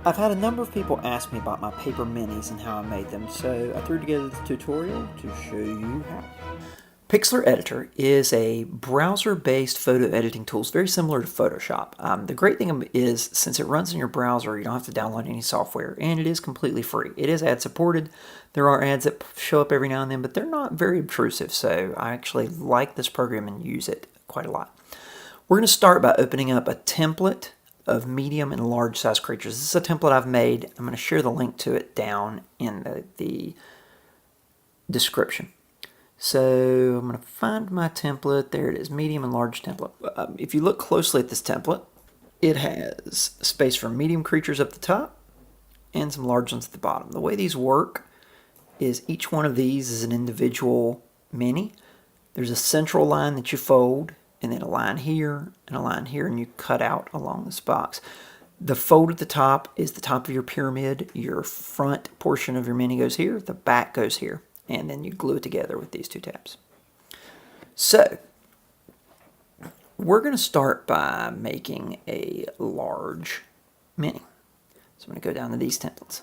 I've had a number of people ask me about my paper minis and how I made them, so I threw together this tutorial to show you how. Pixlr Editor is a browser-based photo editing tool. It's very similar to Photoshop. The great thing is, since it runs in your browser, you don't have to download any software, and it is completely free. It is ad-supported. There are ads that show up every now and then, but they're not very obtrusive, so I actually like this program and use it quite a lot. We're going to start by opening up a template of medium and large size creatures. This is a template I've made. I'm going to share the link to it down in the description. So I'm going to find my template. There it is, medium and large template. If you look closely at this template, it has space for medium creatures up the top and some large ones at the bottom. The way these work is each one of these is an individual mini. There's a central line that you fold, and then a line here, and you cut out along this box. The fold at the top is the top of your pyramid. Your front portion of your mini goes here, the back goes here, and then you glue it together with these two tabs. So, we're going to start by making a large mini. So I'm going to go down to these templates.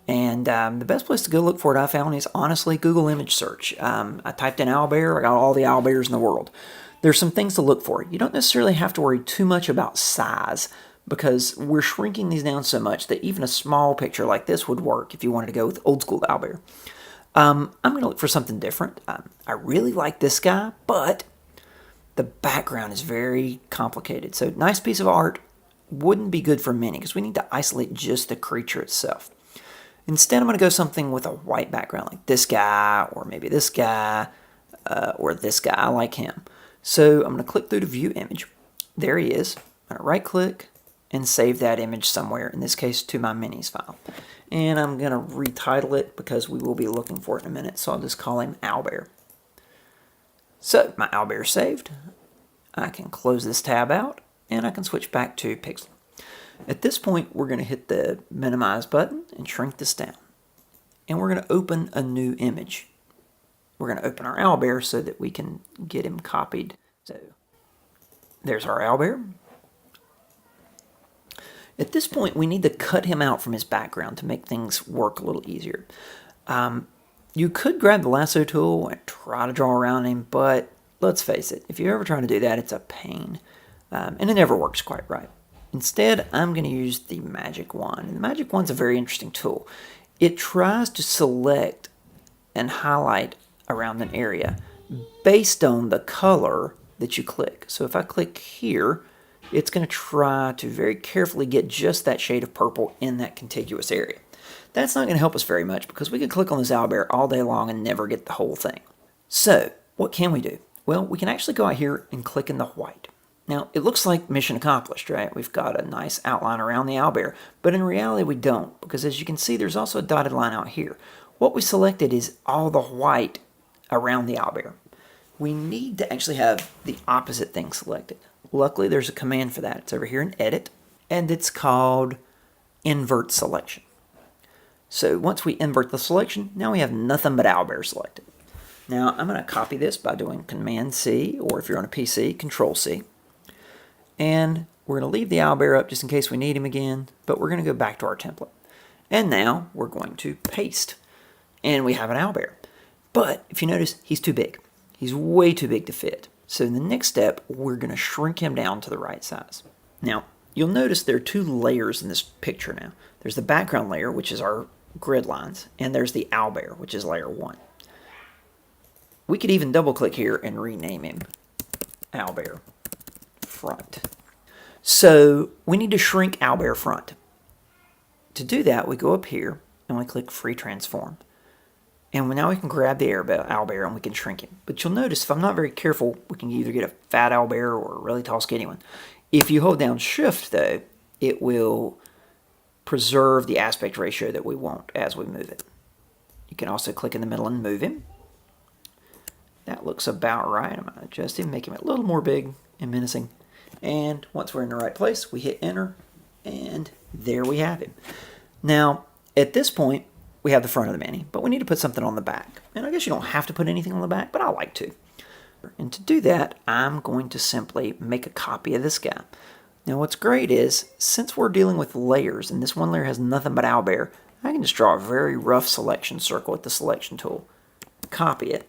And the best place to go look for it, I found, is honestly Google image search. I typed in owlbear, I got all the owlbears in the world. There's some things to look for. You don't necessarily have to worry too much about size because we're shrinking these down so much that even a small picture like this would work if you wanted to go with old school owlbear. I'm going to look for something different. I really like this guy, but the background is very complicated. So nice piece of art wouldn't be good for mini because we need to isolate just the creature itself. Instead, I'm going to go something with a white background like this guy, or maybe this guy, or this guy. I like him. So I'm going to click through to View Image. There he is. I'm going to right click and save that image somewhere, in this case to my minis file. And I'm going to retitle it because we will be looking for it in a minute, so I'll just call him Owlbear. So my Owlbear saved. I can close this tab out and I can switch back to Pixlr. At this point, we're going to hit the minimize button and shrink this down. And we're going to open a new image. We're going to open our owlbear so that we can get him copied. So there's our owlbear. At this point, we need to cut him out from his background to make things work a little easier. You could grab the lasso tool and try to draw around him, but let's face it, if you're ever trying to do that, it's a pain. And it never works quite right. Instead, I'm going to use the magic wand. And the magic wand's a very interesting tool. It tries to select and highlight around an area based on the color that you click. So if I click here, it's going to try to very carefully get just that shade of purple in that contiguous area. That's not going to help us very much because we could click on this owlbear all day long and never get the whole thing. So what can we do? Well, we can actually go out here and click in the white. Now, it looks like mission accomplished, right? We've got a nice outline around the owlbear, but in reality we don't, because as you can see, there's also a dotted line out here. What we selected is all the white around the owlbear. We need to actually have the opposite thing selected. Luckily, there's a command for that. It's over here in Edit, and it's called Invert Selection. So once we invert the selection, now we have nothing but owlbear selected. Now, I'm going to copy this by doing Command-C, or if you're on a PC, Control-C. And we're going to leave the owlbear up just in case we need him again, but we're going to go back to our template. And now we're going to paste. And we have an owlbear. But if you notice, he's too big. He's way too big to fit. So in the next step, we're going to shrink him down to the right size. Now, you'll notice there are two layers in this picture now. There's the background layer, which is our grid lines, and there's the owlbear, which is layer 1. We could even double click here and rename him Owlbear Front. So we need to shrink owlbear front. To do that, we go up here and we click Free Transform. And now we can grab the owlbear and we can shrink him. But you'll notice if I'm not very careful, we can either get a fat owlbear or a really tall skinny one. If you hold down Shift though, it will preserve the aspect ratio that we want as we move it. You can also click in the middle and move him. That looks about right. I'm going to adjust him, make him a little more big and menacing. And once we're in the right place, we hit enter, and there we have him. Now, at this point, we have the front of the mini, but we need to put something on the back. And I guess you don't have to put anything on the back, but I like to. And to do that, I'm going to simply make a copy of this guy. Now what's great is, since we're dealing with layers, and this one layer has nothing but owlbear, I can just draw a very rough selection circle with the selection tool, copy it,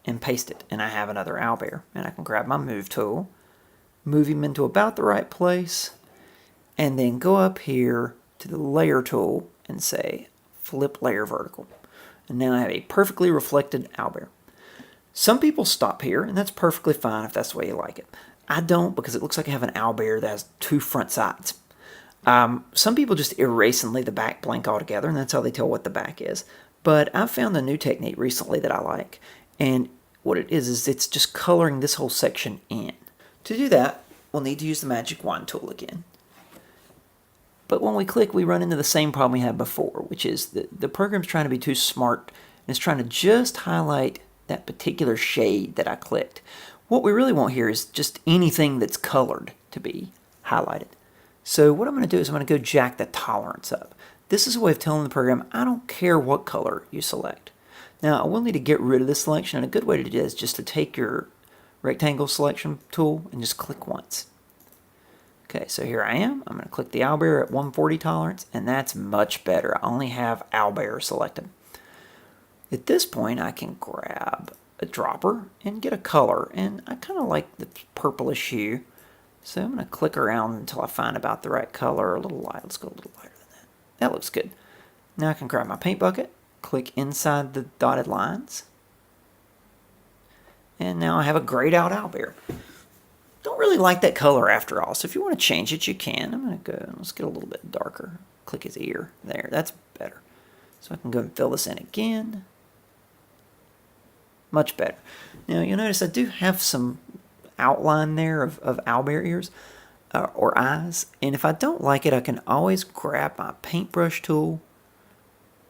and paste it, and I have another owlbear. And I can grab my move tool, move him into about the right place, and then go up here to the layer tool and say flip layer vertical. And now I have a perfectly reflected owlbear. Some people stop here, and that's perfectly fine if that's the way you like it. I don't, because it looks like I have an owlbear that has two front sides. Some people just erase and leave the back blank altogether, and that's how they tell what the back is. But I've found a new technique recently that I like, and what it is it's just coloring this whole section in. To do that, we'll need to use the magic wand tool again. But when we click, we run into the same problem we had before, which is the program's trying to be too smart, and it's trying to just highlight that particular shade that I clicked. What we really want here is just anything that's colored to be highlighted. So what I'm going to do is I'm going to go jack the tolerance up. This is a way of telling the program, I don't care what color you select. Now, I will need to get rid of this selection, and a good way to do that is just to take your rectangle selection tool and just click once. Okay, so here I am. I'm going to click the owlbear at 140 tolerance, and that's much better. I only have owlbear selected. At this point, I can grab a dropper and get a color, and I kind of like the purplish hue. So I'm going to click around until I find about the right color. A little light. Let's go a little lighter than that. That looks good. Now I can grab my paint bucket, click inside the dotted lines, and now I have a grayed out owlbear. Don't really like that color after all, so if you want to change it, you can. I'm going to go, let's get a little bit darker. Click his ear. There, that's better. So I can go and fill this in again. Much better. Now you'll notice I do have some outline there of owlbear ears or eyes, and if I don't like it, I can always grab my paintbrush tool,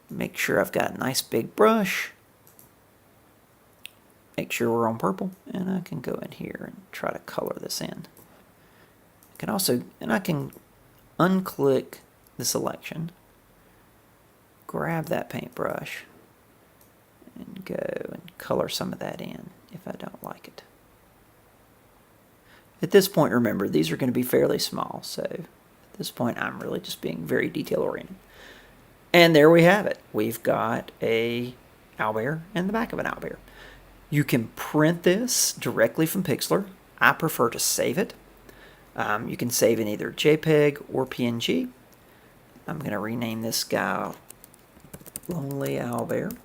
make sure I've got a nice big brush, make sure we're on purple, and I can go in here and try to color this in. I can also, and I can unclick the selection, grab that paintbrush, and go and color some of that in if I don't like it. At this point, remember, these are going to be fairly small, so at this point I'm really just being very detail oriented. And there we have it. We've got a owlbear and the back of an owlbear. You can print this directly from Pixlr. I prefer to save it. You can save in either JPEG or PNG. I'm going to rename this guy Lonely Owlbear,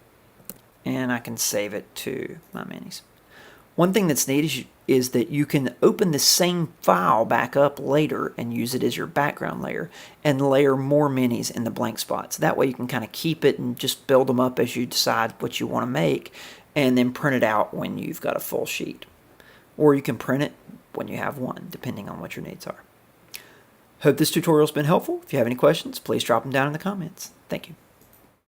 and I can save it to my minis. One thing that's neat is that you can open the same file back up later and use it as your background layer and layer more minis in the blank spots. That way you can kind of keep it and just build them up as you decide what you want to make, and then print it out when you've got a full sheet. Or you can print it when you have one, depending on what your needs are. Hope this tutorial's been helpful. If you have any questions, please drop them down in the comments. Thank you.